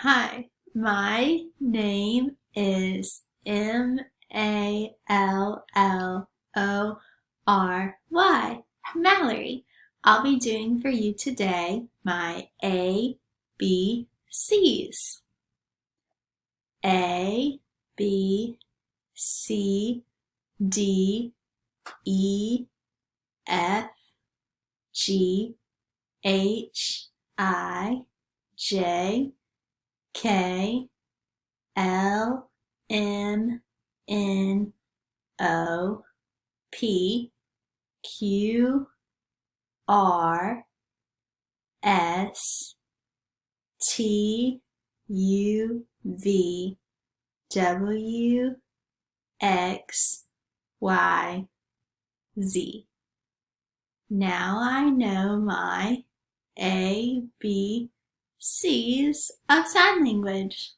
Hi, my name is Mallory, Mallory. I'll be doing for you today my A, B, C's. A, B, C, D, E, F, G, H, I, J, K, L, M, N, O, P, Q, R, S, T, U, V, W, X, Y, Z. Now I know my A, B, C's of sign language.